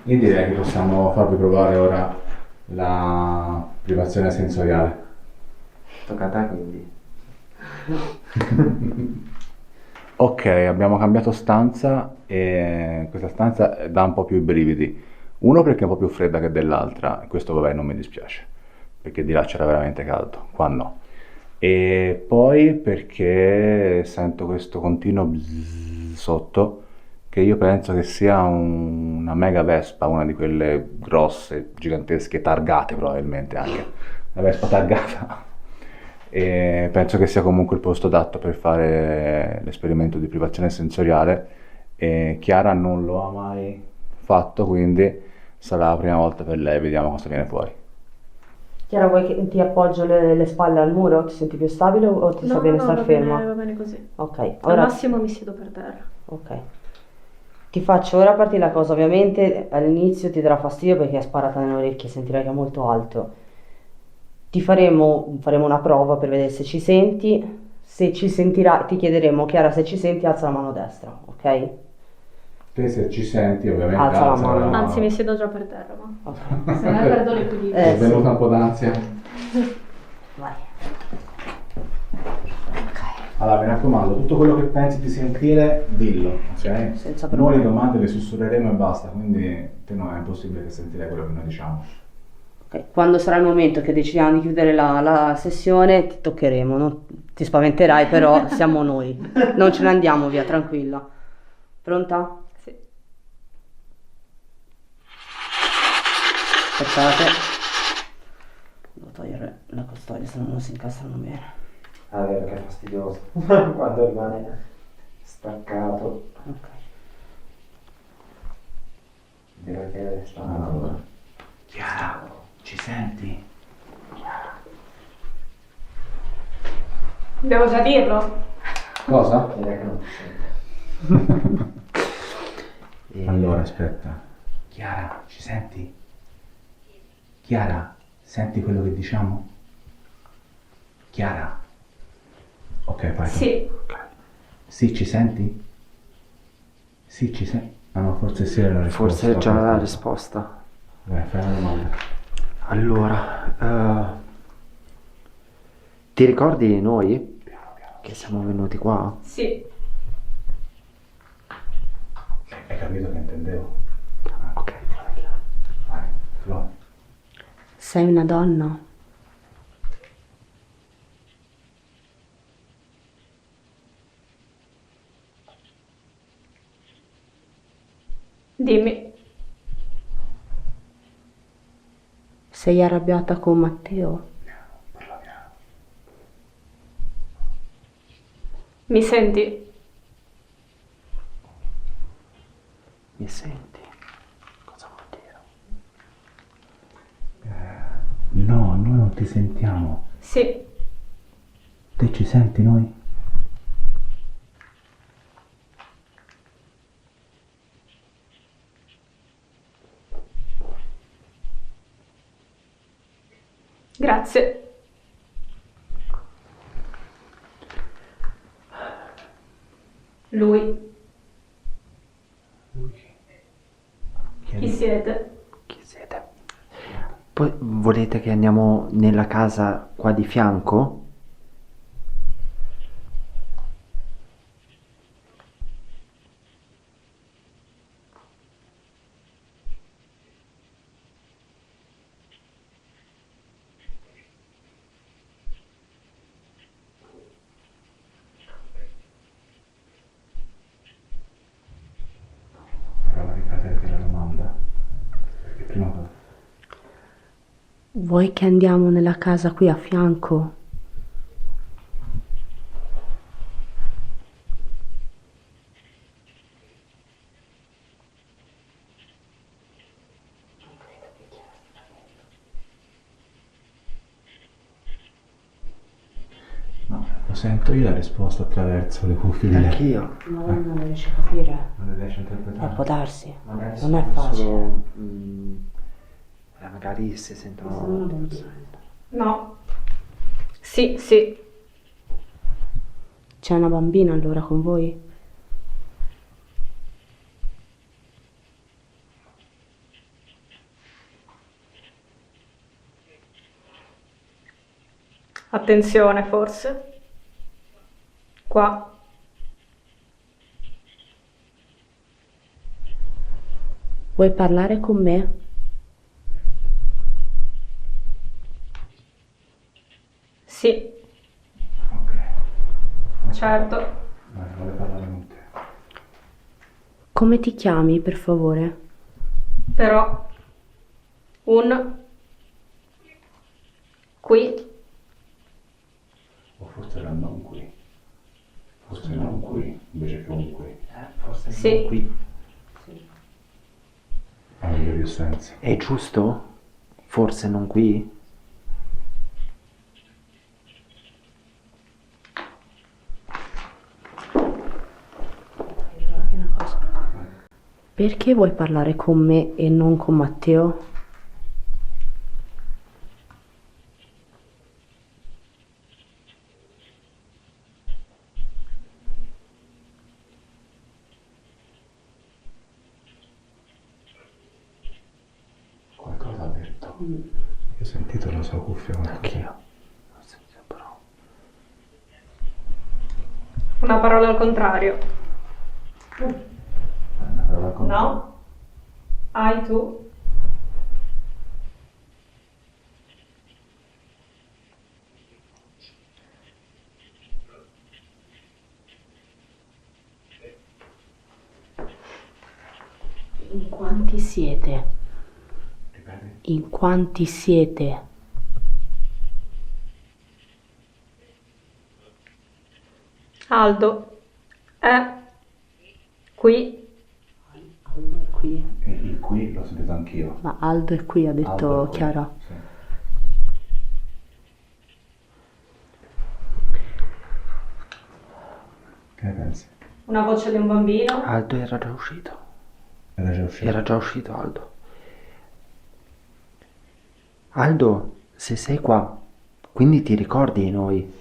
Io direi che possiamo farvi provare ora la privazione sensoriale. Tocca a te quindi. Ok, abbiamo cambiato stanza e questa stanza dà un po' più i brividi. Uno perché è un po' più fredda che dell'altra, e questo vabbè non mi dispiace, perché di là c'era veramente caldo, qua no. E poi perché sento questo continuo bzzz sotto, che io penso che sia una mega vespa, una di quelle grosse, gigantesche, targate probabilmente anche. Una vespa targata. E penso che sia comunque il posto adatto per fare l'esperimento di privazione sensoriale. E Chiara non lo ha mai fatto, quindi sarà la prima volta per lei, vediamo cosa viene fuori. Chiara, vuoi che ti appoggio le spalle al muro? Ti senti più stabile o ti sta bene star ferma? va bene così. Ok, Al ora... massimo mi siedo per terra. Ok. Ti faccio ora partire la cosa, ovviamente all'inizio ti darà fastidio perché è sparata nelle orecchie, sentirai che è molto alto. Faremo una prova per vedere se ci senti. Se ci sentirai, ti chiederemo, Chiara, se ci senti, alza la mano destra, ok? Te se ci senti ovviamente Alza la mano. Anzi, mi siedo già per terra, ma Ok. se no perdo l'equilibrio. È sì. venuta un po' d'ansia. Vai. Allora, mi raccomando, tutto quello che pensi di sentire, dillo, ok? Senza Noi problemi. le domande le sussurreremo e basta, quindi te no, è impossibile che sentirai quello che noi diciamo. Ok, quando sarà il momento che decidiamo di chiudere la sessione, ti toccheremo, ti spaventerai, però siamo noi. Non ce ne andiamo via, tranquilla. Pronta? Sì. Aspettate. Devo togliere la custodia, se no non si incastrano bene. Ah, è vero che è fastidioso quando rimane staccato. Ok. Direi che sta Chiara, ci senti? Devo già dirlo? Cosa? Direi che non ti sente. Allora, aspetta. Chiara, ci senti? Chiara, senti quello che diciamo? Chiara? Ok, vai. Sì. Sì, ci senti? Sì, ci senti? Ah no, forse sì era la risposta. Forse è già la Ok. risposta. Vai, fai una domanda. Allora, ti ricordi noi che siamo venuti qua? Sì. Hai capito che intendevo? Ok. Vai, Flo. Sei una donna? Dimmi. Sei arrabbiata con Matteo? Parla piano. Mi senti? Mi senti? Cosa vuol dire? No, noi non ti sentiamo. Sì. Te ci senti noi? Grazie. Lui. Chi siete? Chi siete? Poi volete che andiamo nella casa qua di fianco? Prova a ripetere la domanda. Perché prima... Vuoi che andiamo nella casa qui a fianco? No, lo sento io la risposta attraverso le cuffie di lei. Anch'io. No, non riesci a capire. Non le riesci a interpretare? Può darsi. Magari Non è sono facile. solo, magari si sentono... No. Sì, sì. C'è una bambina allora con voi? Attenzione, forse. Qua. Vuoi parlare con me? Sì, Ok. certo. Vuole parlare con te. Come ti chiami, per favore? Però un qui. O forse era non qui. Forse non qui, invece che un qui. Forse Sì. non qui. Ha più senso. È giusto? Forse non qui? Perché vuoi parlare con me e non con Matteo? Qualcosa ha detto. Io ho sentito la sua cuffia. Anch'io. Ho sentito però. Una parola al contrario. Una parola con No? Hai tu? In quanti siete? Ripeti. In quanti siete? Aldo è qui. Aldo è qui. E il qui l'ho sentito anch'io. Ma Aldo è qui, ha detto Aldo è qui, Chiara. sì. Che ne pensi? Una voce di un bambino. Aldo era già uscito. Era già uscito. Era già uscito Aldo. Aldo, se sei qua, quindi ti ricordi di noi?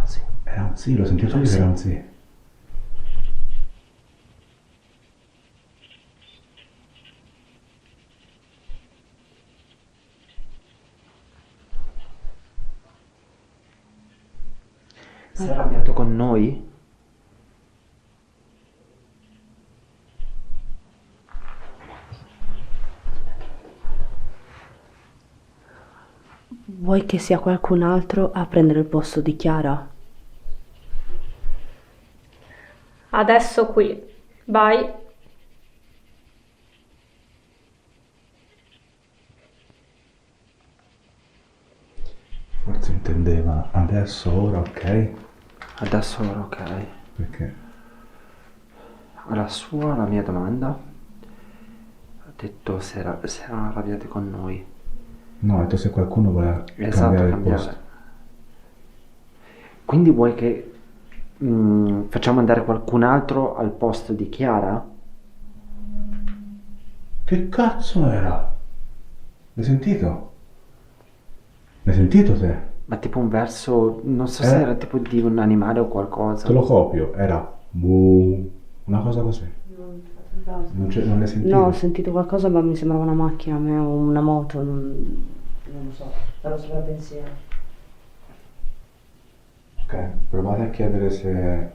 Sì. Sì, l'ho sentito io, Sì. era un sì. Si è arrabbiato con noi? Vuoi che sia qualcun altro a prendere il posto di Chiara? Adesso qui. Vai. Forse intendeva adesso, ora, ok? Adesso ora ok. Perché? La mia domanda. Ha detto se erano arrabbiati con noi. No, ha detto se qualcuno voleva Esatto, cambiare il cambiare. posto. Quindi vuoi che facciamo andare qualcun altro al posto di Chiara? Che cazzo era? L'hai sentito? L'hai sentito te? Ma tipo un verso, non so se era tipo di un animale o qualcosa. Te lo copio, era boom, una cosa così. Non l'hai sentito? No, ho sentito qualcosa, ma mi sembrava una macchina, a me o una moto, non lo so, però sopra pensiero. Ok, provate a chiedere se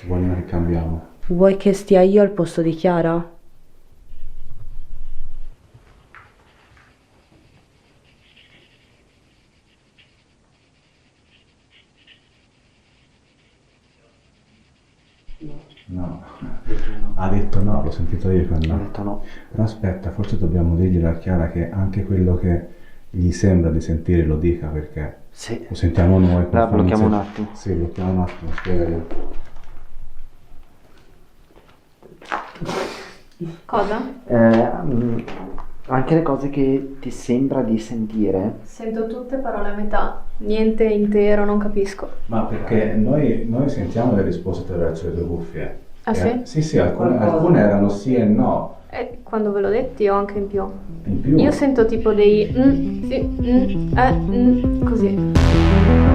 vogliono che cambiamo. Vuoi che stia io al posto di Chiara? No. Ha detto no, l'ho sentito io che Ho no. detto no. Però aspetta, forse dobbiamo dirgli a Chiara che anche quello che gli sembra di sentire lo dica, perché Sì. lo sentiamo noi. La come blocchiamo un fanno attimo. Sì, blocchiamo un attimo, spiegagli. Cosa? Anche le cose che ti sembra di sentire. Sento tutte parole a metà. Niente intero, non capisco. Ma perché noi sentiamo le risposte attraverso le tue cuffie. Ah, E- sì? Sì, alcune erano sì e no. E quando ve l'ho detti ho anche in più. In più. Io sento tipo dei sì, così.